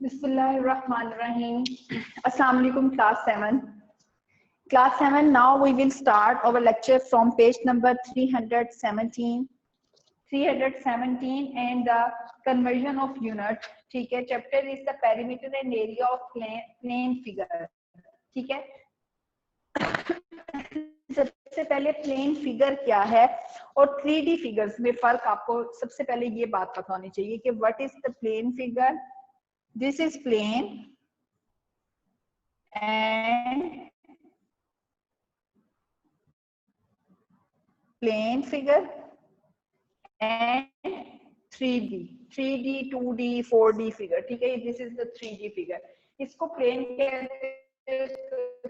Bismillahirrahmanirrahim. Assalamu alaikum, class 7. Class 7, now we will start our lecture from page number 317. 317 and the conversion of unit. ठीक है, chapter is the perimeter and area of plane figure. ठीक है, सबसे पहले plane figure क्या है और 3D figures में फर्क आपको सबसे पहले ये बात पता होनी चाहिए कि what is the plain figure. This is plain and plain figure and 3D 2D 4D figure. ठीक है, this is the 3D figure. इसको प्लेन कहते हैं,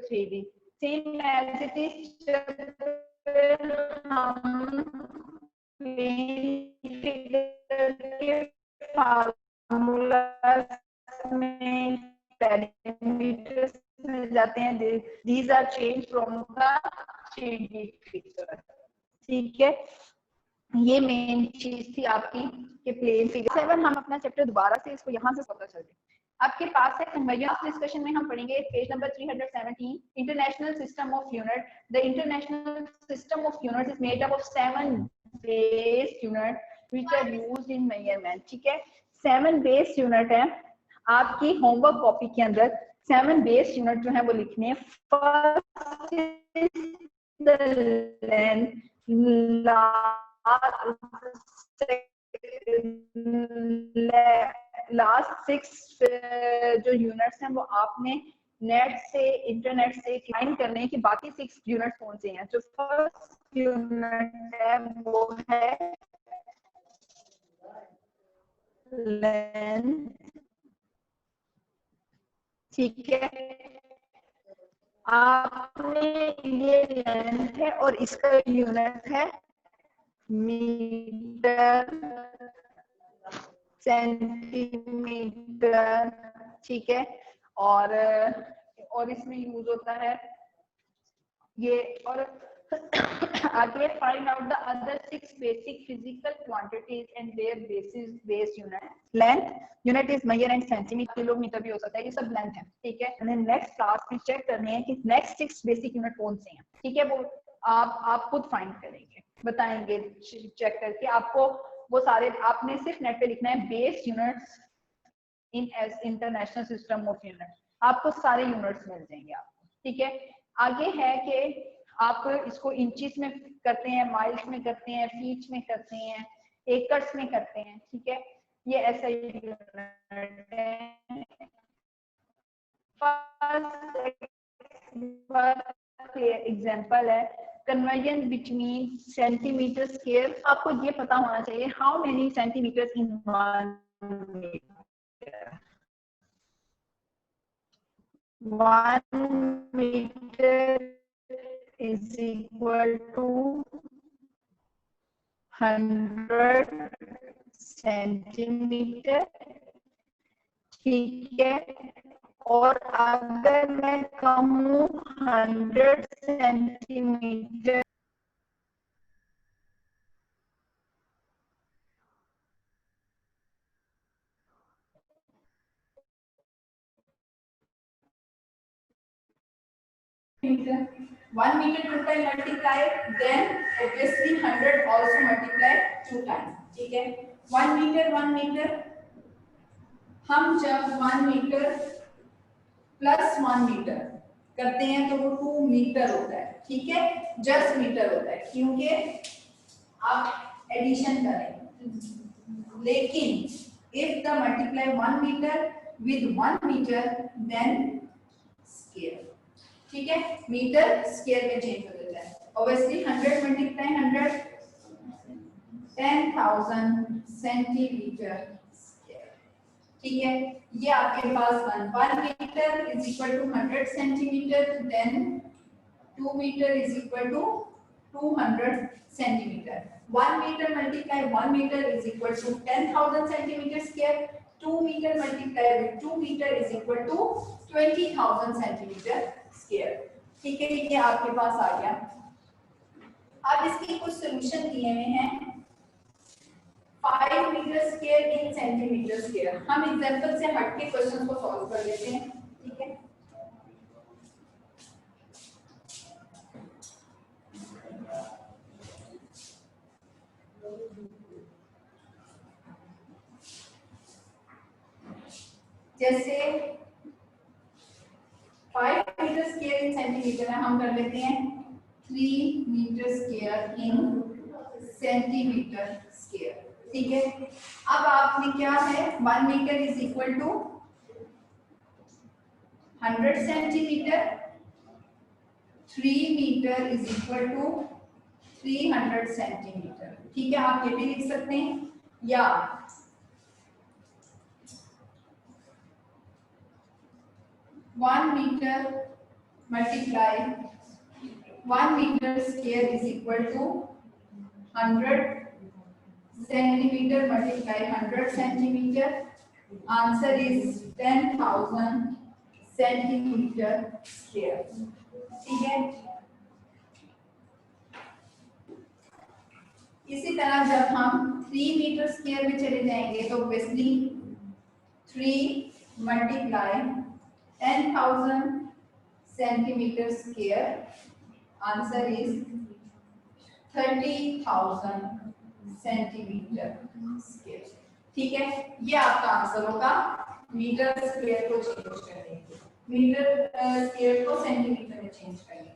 3D. Same as it is हम प्लेन फिगर के फार्मूला में पैरामीटर्स में जाते हैं. These are change from the 3D figure. ठीक है, ये मेन चीज थी आपकी कि प्लेन फिगर. 7 हम अपना चैप्टर दोबारा से इसको यहाँ से पता चलते हैं. आपके पास है कन्वर्जन डिस्कशन में हम पढ़ेंगे page number 317 international system of unit. The international system of unit is made up of 7 base unit which are used in measurement. ठीक है, 7 बेस यूनिट है. आपकी होमवर्क कॉपी के अंदर 7 बेस यूनिट जो है वो लिखने हैं. फर्स्ट द लेंथ, लास्ट 6 जो यूनिट्स हैं वो आपने नेट से इंटरनेट से फाइंड करने हैं कि बाकी 6 यूनिट्स कौन से हैं. जो फर्स्ट यूनिट है वो है लेंथ. ठीक है, आपने ये लेंथ है और इसका यूनिट है मीटर सेंटीमीटर. ठीक है, और इसमें यूज होता है ये. और आगे find out the other 6 basic physical quantities and their base unit. Length unit is metre and centimetre, kilometre भी हो सकता है. ये सब लेंथ है. ठीक है, एंड नेक्स्ट क्लास में चेक करने हैं कि नेक्स्ट 6 बेसिक यूनिट कौन से हैं. ठीक है, वो आप खुद फाइंड करेंगे, बताएंगे चेक करके. आपको वो सारे आपने सिर्फ नेट पे लिखना है base units in S international system of unit. आपको सारे यूनिट्स मिल जाएंगे आपको. ठीक है, आगे है कि आप इसको इंचेस में करते हैं, माइल्स में करते हैं, फीट में करते हैं, एकर्स में करते हैं. ठीक है, ये ऐसा एग्जांपल है कन्वर्जन बिटवीन सेंटीमीटर स्क्वायर. आपको ये पता होना चाहिए how many centimetres in 1 metre. 1 metre is equal to 100 centimetre. ठीक है, और अगर मैं कहूँ 100 centimetre meter, 1 meter 2 times multiply, then obviously 100 also multiply 2 times. ठीक है, 1 meter हम जब 1 मीटर प्लस 1 मीटर करते हैं तो वो 2 मीटर होता है. ठीक है, जस्ट मीटर होता है क्योंकि आप एडिशन करें. लेकिन if the multiply 1 meter with 1 meter then square. ठीक है, मीटर स्क्वायर में चेंज हो जाता है. Obviously 100 multiply 100 10,000 centimetre square. ठीक है, ये आपके पास 1 metre is equal to 100 centimetre, then 2 metre is equal to 200 centimetre. 1 metre multiply 1 metre is equal to 10,000 centimetre square. 2 metre multiply with 2 metre is equal to 20,000 centimetre square. ठीक है, ये आपके पास आ गया. अब इसके कुछ सॉल्यूशन दिए हुए हैं. 5 metre square in centimetre square. हम एग्जांपल से हट के क्वेश्चन को सॉल्व कर लेते हैं, ठीक है। जैसे 5 मीटर स्क्वायर इन सेंटीमीटर है, हम कर लेते हैं 3 metre square in centimetre square, ठीक है। अब आपने क्या है 1 metre is equal to 100 centimetre, 3 metre is equal to 300 centimetre, ठीक है। आप ये भी लिख सकते हैं, या 1 metre multiply 1 metre square is equal to 100 centimetre multiply 100 centimetre, answer is 10,000 centimetre square, ठीक है। इसी तरह जब हम 3 मीटर स्क्वायर में चले जाएंगे तो obviously 3 multiply 10,000 centimetre square, answer is 30,000 centimetre square, ठीक है। ये आपका आंसर होगा मीटर स्क्वायर को चेंज करने के, मीटर स्क्वायर को सेंटीमीटर में चेंज करने के।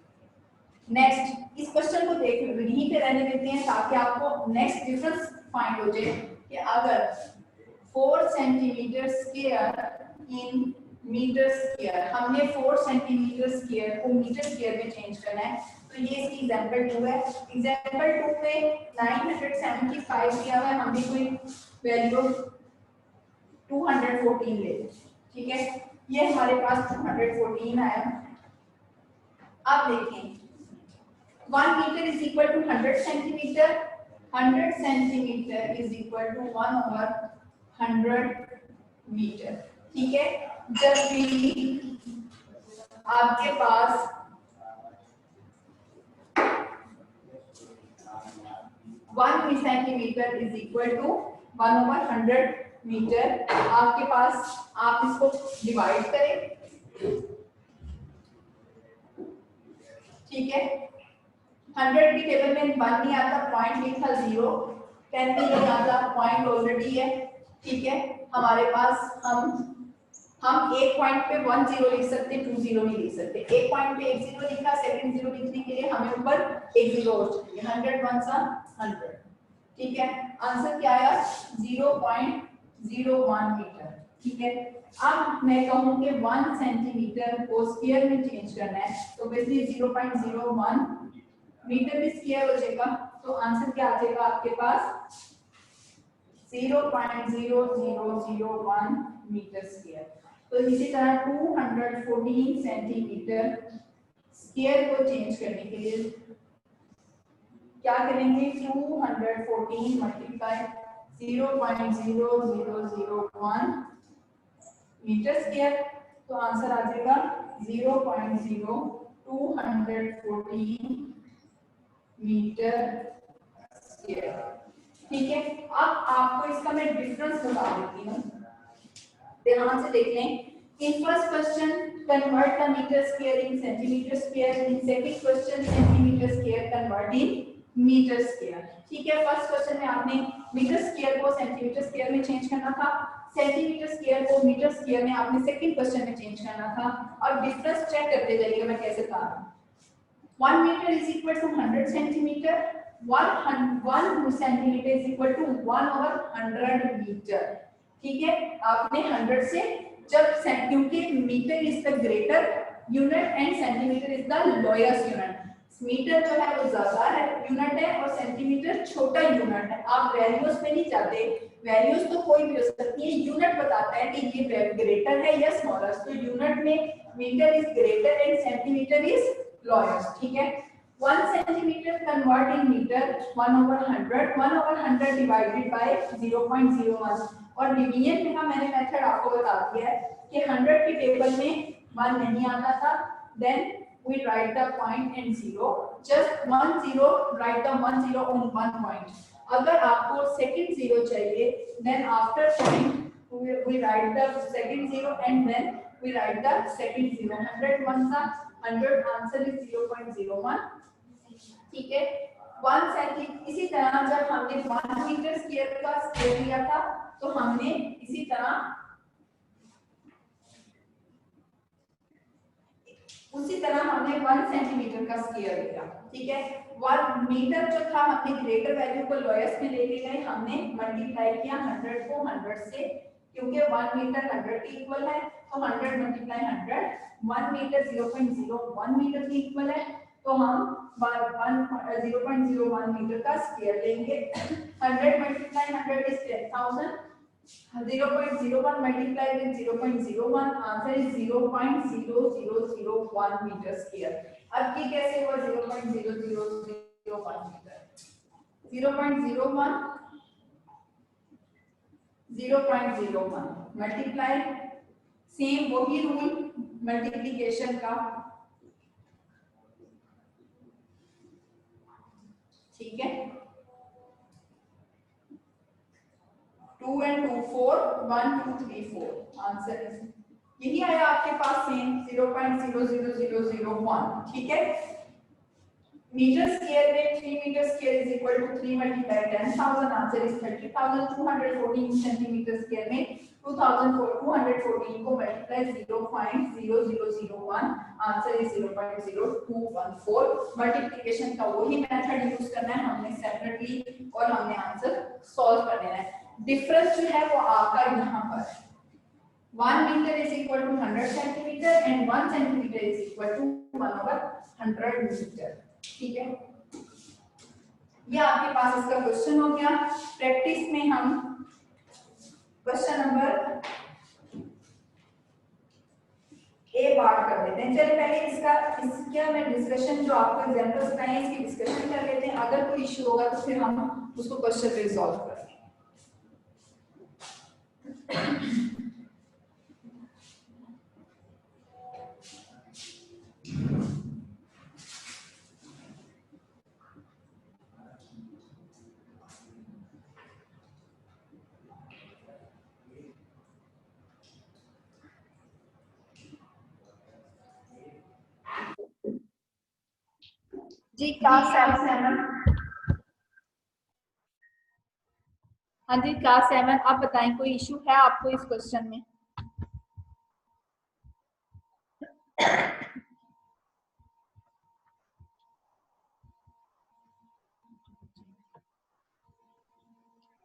नेक्स्ट इस क्वेश्चन को देख यहीं पे रहने देते हैं ताकि आपको नेक्स्ट डिफरेंस फाइंड हो जाए कि अगर 4 centimetre square in metre square, हमने 4 सेंटीमीटर स्क्वायर को मीटर स्क्वायर में चेंज करना है, तो ये इसकी एग्जांपल 2 है। एग्जांपल 2 में 975 दिया हुआ है, हम भी कोई वैल्यू 214 ले, ठीक है। ये हमारे पास 214 आया। अब देखें 1 metre is equal to 100 centimetre, 100 centimetre is equal to 1/100 metre, ठीक है। जब भी आपके पास 1 centimetre is equal to 1/100 metre, आपके पास आप इसको डिवाइड करें, ठीक है। 100 की टेबल में 1 नहीं आता, पॉइंट लिखा 0, 10 भी नहीं आता, पॉइंट ऑलरेडी है, ठीक है। हमारे पास हम एक पॉइंट पे 1 0 लिख सकते हैं, 2 0 नहीं लिख सकते। एक पॉइंट पे 1 0 लिखा, सेकंड 0 लिखने के लिए हमें ऊपर 1 0 और चाहिए। 100 1 100, ठीक है। आंसर क्या आया 0.01 मीटर, ठीक है। अब मैं कहूं कि 1 सेंटीमीटर को स्क्वायर में चेंज करना है, तो बेसिकली 0.01 मीटर भी स्क्वायर हो जाएगा, तो आंसर क्या आ जाएगा आपके पास 0.0001 मीटर स्क्वायर। तो इसी तरह 214 सेंटीमीटर स्क्वायर को चेंज करने के लिए क्या करेंगे 214 मल्टीप्लाई 0.0001 मीटर स्क्वायर, तो आंसर आ जाएगा 0.0214 मीटर स्क्वायर, ठीक है। अब आपको इसका मैं डिफरेंस बता देती हूँ, ध्यान से देख लें। In first question convert the metre square in centimetre square, in second question centimetre square convert in metre square, ठीक है। फर्स्ट क्वेश्चन में आपने मीटर स्क्वायर को सेंटीमीटर स्क्वायर में चेंज करना था, सेंटीमीटर स्क्वायर को मीटर स्क्वायर में आपने सेकंड क्वेश्चन में चेंज करना था, और डिफरेंस चेक करते जाइए मैं कैसे कर रहा हूं। 1 metre is equal to 100 centimetre, 1 centimetre is equal to 1/100 metre, ठीक है। आपने 100 से जब क्योंकि metre is the greater unit and centimetre is the lowest unit, metre जो है वो ज्यादा है यूनिट है और सेंटीमीटर छोटा यूनिट है। आप वैल्यूज पे नहीं जाते, वैल्यूज तो कोई भी हो सकती है, यूनिट बताता है कि ये ग्रेटर है या स्मॉलेस्ट, तो यूनिट में metre is greater and centimetre is lowest, ठीक है। 1 centimetre convert in metre 1/100 divided by 0.01, और डिवीजन में मैंने मेथड आपको बता दिया है कि 100 की टेबल में 1 नहीं आता था, then we write the point and 0, just 1 0, write the 1 0 on one point. अगर आपको सेकंड जीरो चाहिए, then after point we write the second zero and then we write the second zero. 100 ones are 100, answer is 0.01. ठीक है, 1 centimetre. इसी तरह जब हमने 1 metre square का स्क्वायर लिया था तो हमने इसी तरह उसी तरह हमने 1 सेंटीमीटर का स्क्वायर लिया। ठीक है, 1 मीटर जो था हमने ग्रेटर वैल्यू को लोएस्ट में लेके गए, हमने मल्टीप्लाई किया 100 को 100 से, क्योंकि 1 मीटर 100 के इक्वल है, तो 100 मल्टीप्लाई 100, 1 मीटर 0.01 मीटर के इक्वल है, तो हम 0.01 मीटर का स्क्वायर लेंगे। 100 multiply 100 is 10,000, 0.01 multiplied with 0.01, answer is 0.0001 metre square. अब ये कैसे हुआ 0.0001 मीटर? 0.01 0.01 मल्टीप्लाई, सेम वही रूल मल्टीप्लिकेशन का, ठीक है, 2 and 2 4, 1 2 3 4, आंसर यही आया आपके पास सेम 0.00001। ठीक है, मीटर स्क्वायर में 3 metre square is equal to 3 multiply 10,000, answer is 30,214 centimetre square में 214 को मल्टीप्लाई 0.0001, आंसर इज 0.0214। मल्टीप्लिकेशन का वही मेथड यूज करना है हमने सेपरेटली, और हमने आंसर सॉल्व कर लेना है। डिफरेंस जो है वो आपका यहाँ पर 1 metre is equal to 100 centimetre and 1 centimetre is equal to 1/100 metre. ठीक है, ये आपके पास इसका क्वेश्चन हो गया। प्रैक्टिस में हम क्वेश्चन नंबर ए बात कर लेते हैं। चलिए पहले इसका मैं डिस्कशन जो आपको एग्जांपल्स बताए इसकी डिस्कशन कर लेते हैं। अगर कोई इश्यू होगा तो फिर हम उसको क्वेश्चन रिजॉल्व करेंगे। जी क्लास 7। हाँ जी क्लास 7, आप बताएं कोई इशू है आपको इस क्वेश्चन में?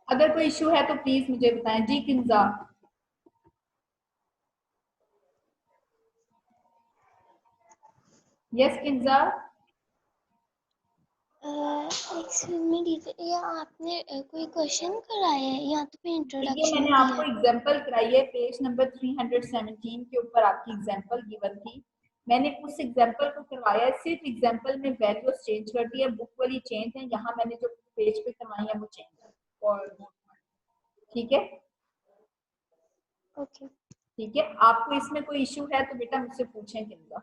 अगर कोई इशू है तो प्लीज मुझे बताएं। जी Kinza. Yes Kinza. Excuse me teacher, ये आपने कोई क्वेश्चन कराया है या तो फिर इंट्रोडक्शन ये मैंने आपको एग्जांपल कराई है, पेज नंबर 317 के ऊपर आपकी एग्जांपल गिवन थी। मैंने उस एग्जांपल को करवाया है, सिर्फ एग्जांपल में वैल्यूज चेंज कर दी है, बुक वाली चेंज है, यहाँ मैंने जो पेज पे करवाई है वो चेंज है। और ठीक है, ओके ठीक है, आपको इसमें कोई इशू है तो बेटा मुझसे पूछें किंजा।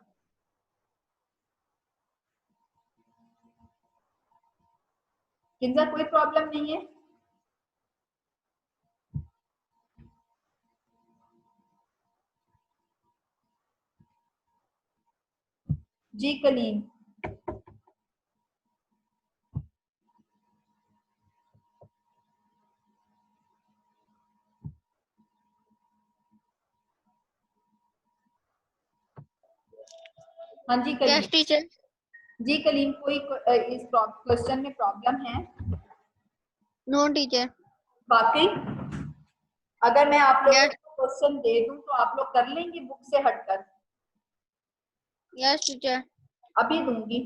किंजा कोई प्रॉब्लम नहीं है? जी कलीम। हाँ जी कलीम। Yes teacher. जी कलीम, कोई इस क्वेश्चन में प्रॉब्लम है? No teacher. बाकी अगर मैं आप लोगों यस को क्वेश्चन दे दूं तो आप लोग कर लेंगे बुक से हटकर? Yes teacher. अभी दूंगी,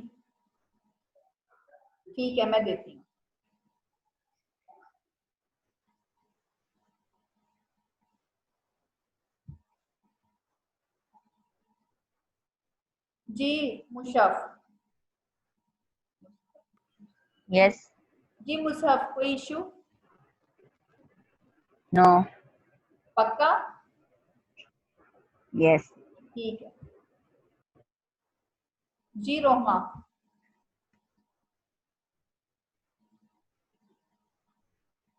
ठीक है मैं देती हूँ। जी मुशफ। यस। जी मुशफ, कोई इशू? नो। पक्का? यस। ठीक है। जी रोमा।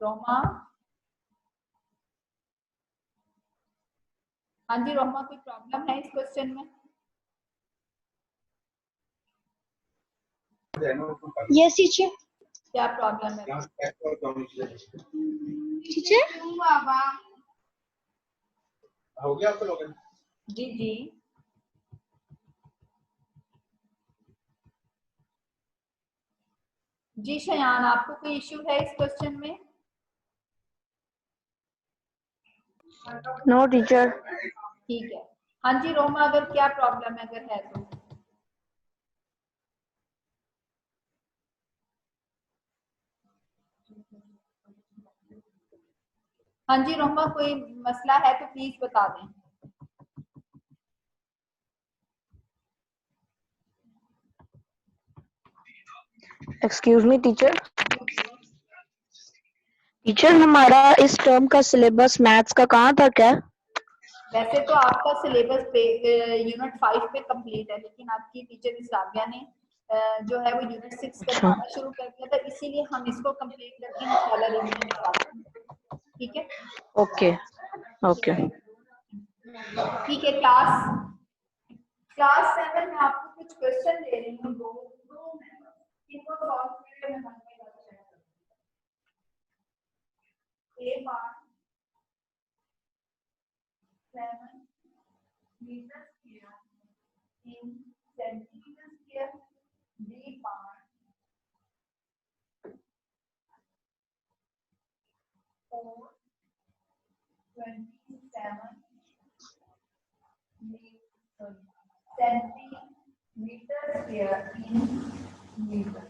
रोमा, हाँ जी रोमा, कोई प्रॉब्लम है इस क्वेश्चन में? Yes teacher. क्या प्रॉब्लम है टीचर? हो गया आपका लॉगिन? जी जी, जी शयान, आपको कोई इश्यू है इस क्वेश्चन में? No teacher. ठीक है। हाँ जी रोमा, अगर क्या प्रॉब्लम है, अगर है तो? हाँ जी रोमा, कोई मसला है तो प्लीज बता दें। Excuse me teacher. टीचर हमारा इस टर्म का सिलेबस मैथ्स का कहाँ तक है? वैसे तो आपका सिलेबस पे यूनिट 5 पे कंप्लीट है, लेकिन आपकी टीचर इस्लामिया ने जो है वो यूनिट 6 पे पढ़ाना शुरू कर दिया था, इसीलिए हम इसको कंप्लीट करके इंशाल्लाह रिवीजन कराएंगे। ठीक है? Okay okay. ठीक है। क्लास 7 में आपको कुछ क्वेश्चन दे रही हूँ, दो इनको सॉल्व करके मैं A part 7 metre square in centimetre square, B part 427 centimetre square in metre.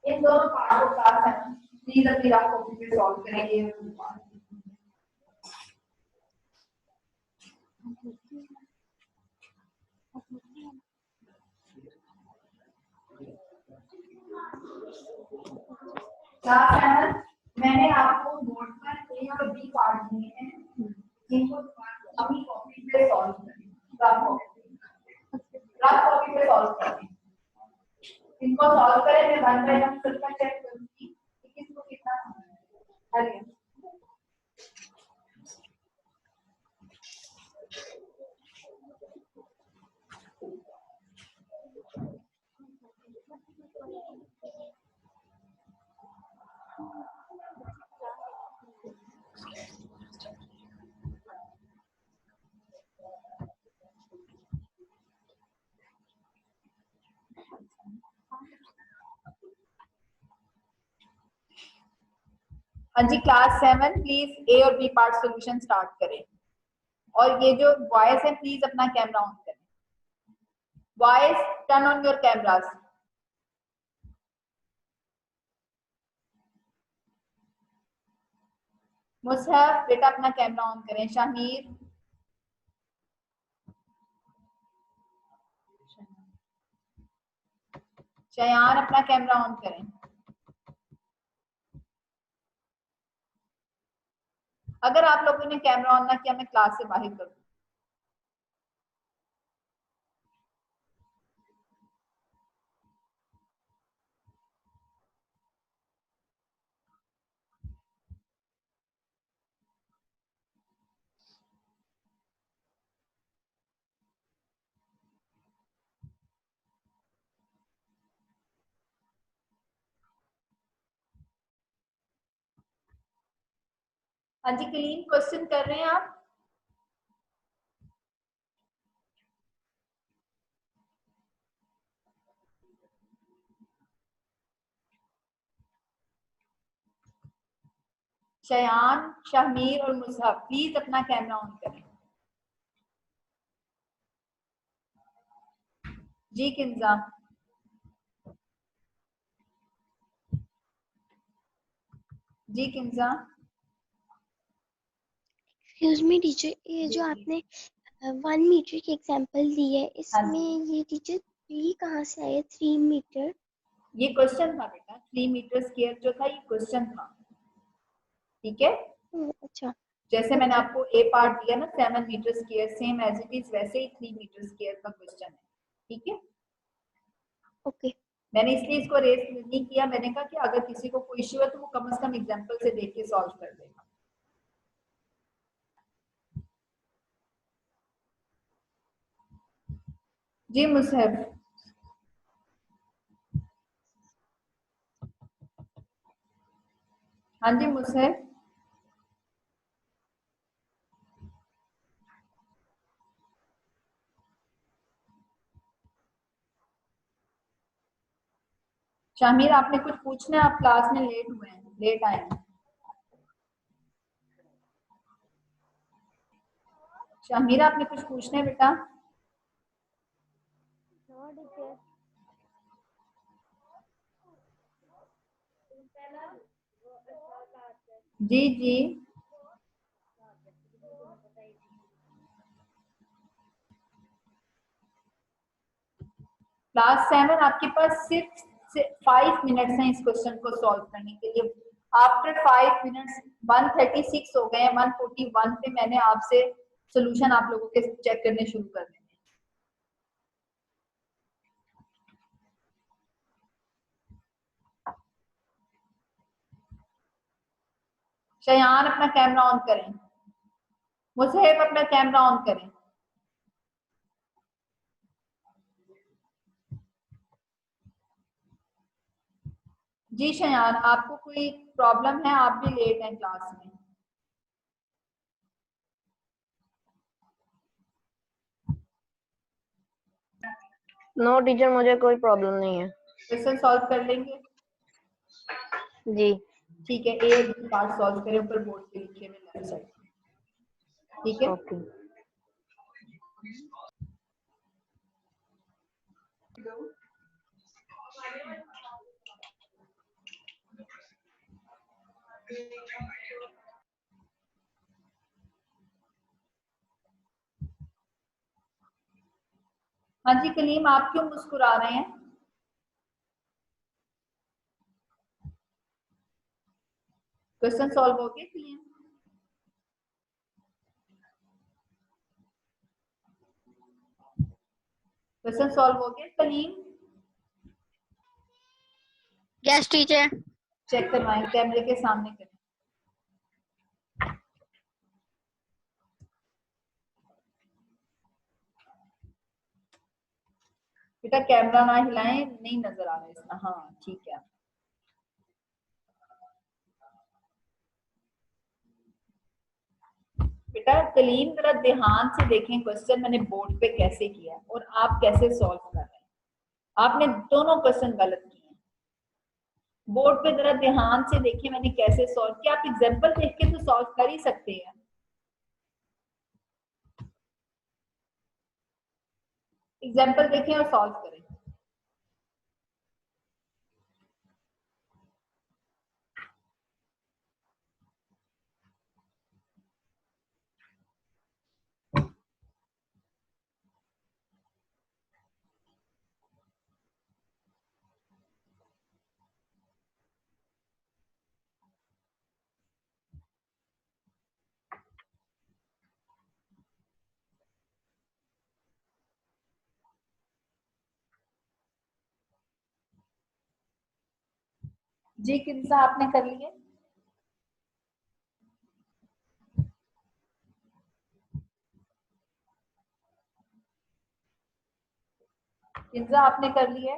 इन दोनों पार्ट को क्लास 7 प्लीज अपनी राह कॉपी पे सॉल्व करेंगे। क्लास 7 मैंने आपको बोर्ड पर ए और बी पार्ट दिए हैं, इनको अपनी कॉपी पे सॉल्व करें। रात कॉपी पे सॉल्व करें, इनको सॉल्व करें। मैं 1 बाय 1 सबका चेक करूंगी कि किसको कितना समझ है। हाँ जी क्लास 7 प्लीज ए और बी पार्ट सॉल्यूशन स्टार्ट करें। और ये जो बॉयज है प्लीज अपना कैमरा ऑन करें। Boys turn on your cameras. Mushaf बेटा अपना कैमरा ऑन करें। शाहीर, शयान अपना कैमरा ऑन करें। अगर आप लोगों ने कैमरा ऑन ना किया मैं क्लास से बाहर कर दूं। हाँ जी क्लीन क्वेश्चन कर रहे हैं आप? शयान, शहमीर और मुसहफ प्लीज अपना कैमरा ऑन करें। जी किंजा, जी किंजा। एक्सक्यूज मी टीचर, ये जो आपने 1 मीटर की एग्जांपल दी है, इसमें ये टीचर 3 कहाँ से आया? 3 मीटर ये क्वेश्चन था बेटा, 3 मीटर स्क्वायर जो था ये क्वेश्चन था। ठीक है? अच्छा। जैसे मैंने आपको ए पार्ट दिया ना 7 metre square, same as it is वैसे ही 3 मीटर स्क्वायर का क्वेश्चन है। ठीक है? ओके। मैंने इसलिए इसको रेस नहीं किया, मैंने कहा कि अगर किसी को कोई इश्यू है तो वो कम से कम एग्जांपल से देख के सॉल्व कर देगा। जी मुसहब, हाँ जी मुसहब, शामिर आपने कुछ पूछना है? आप क्लास में लेट हुए हैं, लेट आए हैं। शामिर आपने कुछ पूछना है बेटा? जी जी, क्लास 7 आपके पास सिर्फ 5 मिनट्स हैं इस क्वेश्चन को सॉल्व करने के लिए। आफ्टर 5 मिनट्स 136 हो गए हैं, 141 पे मैंने आपसे सोल्यूशन आप लोगों के चेक करने शुरू कर देंगे। शयान अपना कैमरा ऑन करें, मुसहब अपना कैमरा ऑन करें। जी शयान, आपको कोई प्रॉब्लम है? आप भी लेट हैं क्लास में। नो टीचर, मुझे कोई प्रॉब्लम नहीं है। क्वेश्चन सॉल्व कर लेंगे? जी ठीक है, ए बी पार्ट सॉल्व करें, ऊपर बोर्ड पे लिखे हुए लेफ्ट साइड। ठीक है, ओके। हाँ जी कलीम, आप क्यों मुस्कुरा रहे हैं? क्वेश्चन सॉल्व हो गए कलीम? क्वेश्चन सॉल्व हो गए कलीम? Yes teacher. चेक करवाएं, कैमरे के सामने करें। बेटा कैमरा ना हिलाएं, नहीं नजर आ रहा है इसका। हाँ ठीक है। बेटा कलीम जरा ध्यान से देखें क्वेश्चन मैंने बोर्ड पे कैसे किया और आप कैसे सॉल्व कर रहे हैं। आपने दोनों क्वेश्चन गलत किए हैं। बोर्ड पे जरा ध्यान से देखें मैंने कैसे सॉल्व किया। आप एग्जांपल देख के तो सॉल्व कर ही सकते हैं। एग्जांपल देखें और सॉल्व करें। जी किंसा आपने कर लिए? किंसा आपने कर लिया?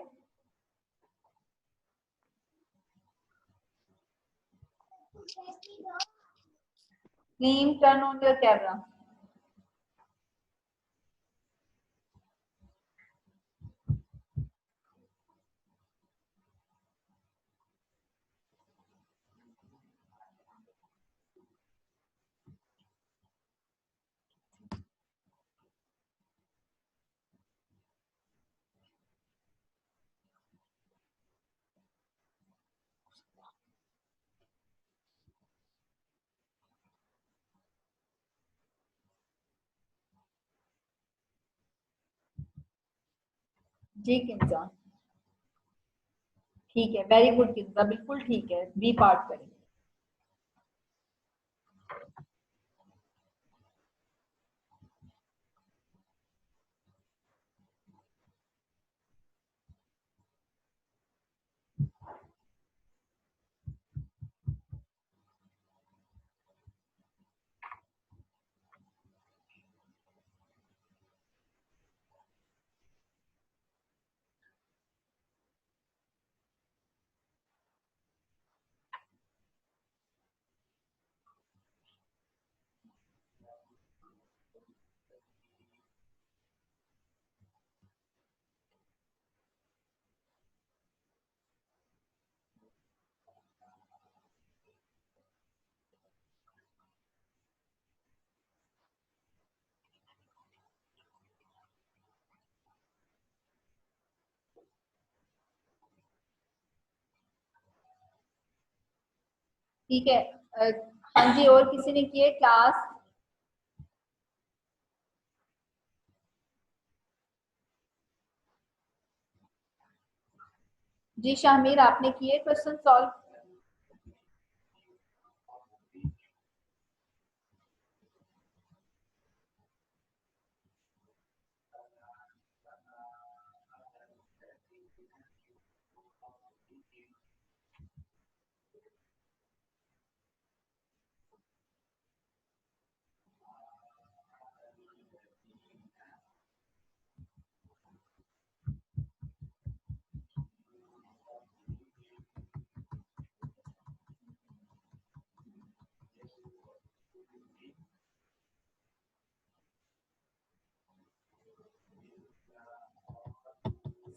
Team turn on your camera. जी किंसा, ठीक है, वेरी गुड किंसा, बिल्कुल ठीक है। बी पार्ट करें। ठीक है। हाँ जी, और किसी ने किए क्लास? जी शामिर, आपने किए क्वेश्चन सॉल्व?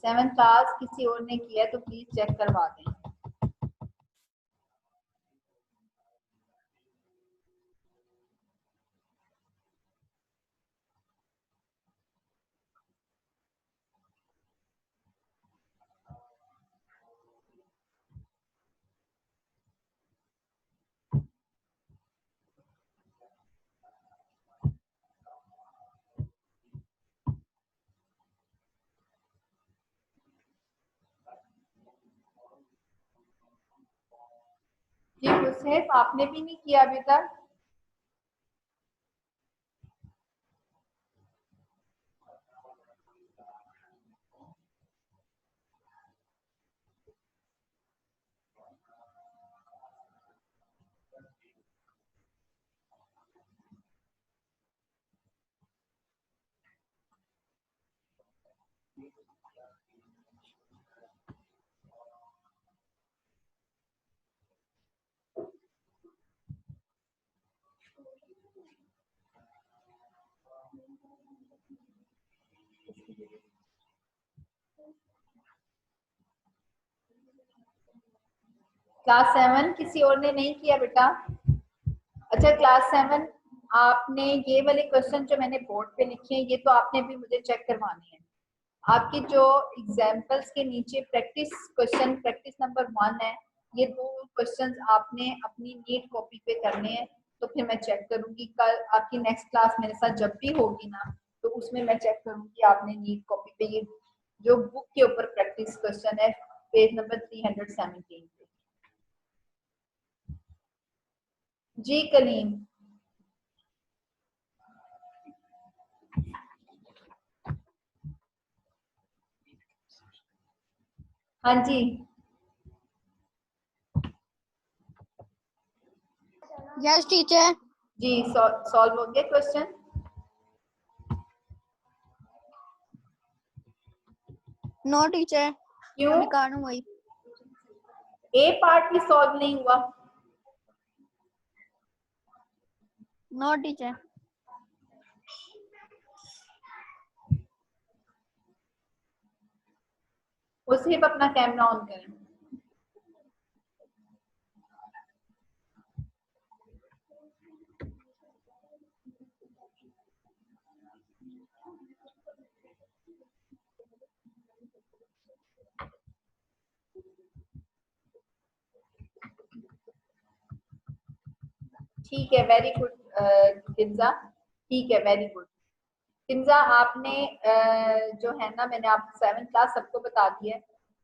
सेवन क्लास किसी और ने किया है तो प्लीज चेक करवा दें। जी मुसेफ, आपने भी नहीं किया अभी तक? क्लास 7 किसी और ने नहीं किया बेटा? अच्छा क्लास 7, आपने ये वाले क्वेश्चन जो मैंने बोर्ड पे लिखे हैं ये तो आपने भी मुझे चेक करवाने हैं। आपकी जो एग्जाम्पल्स के नीचे प्रैक्टिस क्वेश्चन, प्रैक्टिस नंबर 1 है, ये दो क्वेश्चंस आपने अपनी नीट कॉपी पे करने हैं। तो फिर मैं चेक करूंगी कल आपकी नेक्स्ट क्लास मेरे साथ जब भी होगी ना, तो उसमें मैं चेक करूंगी आपने नीट कॉपी पे ये जो बुक के ऊपर प्रैक्टिस क्वेश्चन है पेज नंबर 317 पे। जी कलीम। हाँ जी। Yes teacher. जी सॉल्व हो गया क्वेश्चन? नो टीचर, क्यों? अभी कर रहा हूँ वही। ए पार्ट भी सॉल्व नहीं हुआ? No teacher. वो सिर्फ अपना कैमरा ऑन करें। ठीक है, वेरी गुड किंजा, ठीक है, वेरी गुड किंजा। आपने जो है ना, मैंने आपको 7 क्लास सबको बता दी है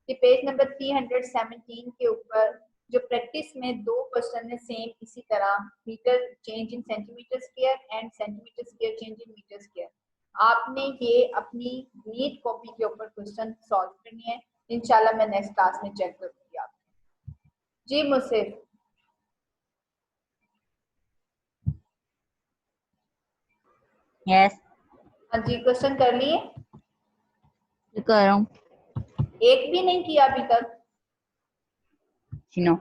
कि पेज नंबर 317 के ऊपर जो प्रैक्टिस में दो क्वेश्चन है सेम इसी तरह, metre change in centimetre square and centimetre square change in metre square, आपने ये अपनी नीट कॉपी के ऊपर क्वेश्चन सॉल्व करनी है। इंशाल्लाह मैं नेक्स्ट क्लास में चेक करूंगी आप। जी मुसिफ। यस हाँ जी, क्वेश्चन कर लिए? कर रहा हूँ। एक भी नहीं किया अभी तक? सुनो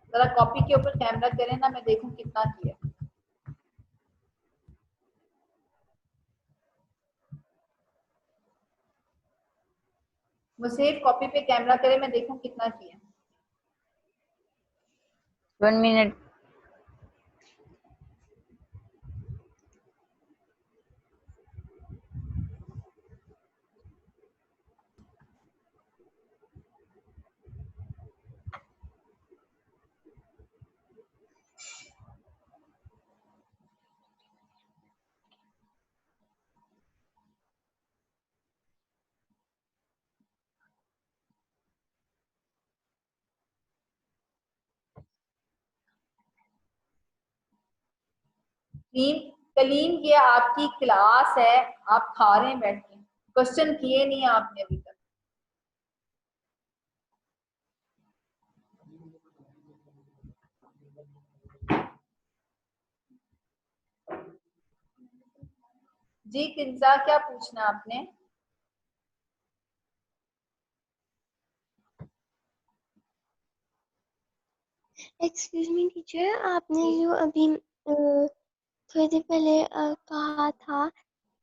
जरा कॉपी के ऊपर कैमरा करें ना, मैं देखूं कितना किया। मुझे कॉपी पे कैमरा करें, मैं देखूं कितना किया। 1 मिनट। कलीम ये आपकी क्लास है, आप खा रहे हैं बैठ के, क्वेश्चन किए नहीं आपने अभी तक। जी किंजा क्या पूछना आपने? एक्सक्यूज मी टीचर, आपने जो अभी थोड़ी देर पहले कहा था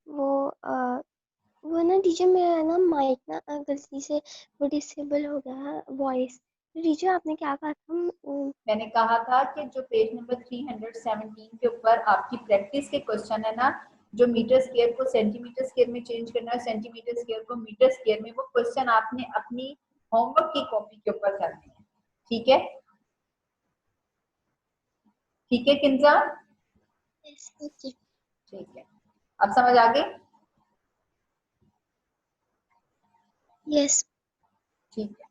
वो ना टीचर, मेरा ना माइक ना गलती से वो डिसेबल हो गया वॉइस। तो टीचर आपने क्या कहा था? मैंने कहा था कि जो पेज नंबर 317 के ऊपर आपकी प्रैक्टिस के क्वेश्चन है ना, जो मीटर स्क्वायर को सेंटीमीटर स्क्वायर में चेंज करना है, सेंटीमीटर स्क्वायर को मीटर स्क्वायर में, वो क्वेश्चन आपने अपनी होमवर्क की कॉपी के ऊपर करने हैं। ठीक है, ठीक है किंजा? Yes okay. ठीक है, अब समझ आ गई? यस। ठीक है।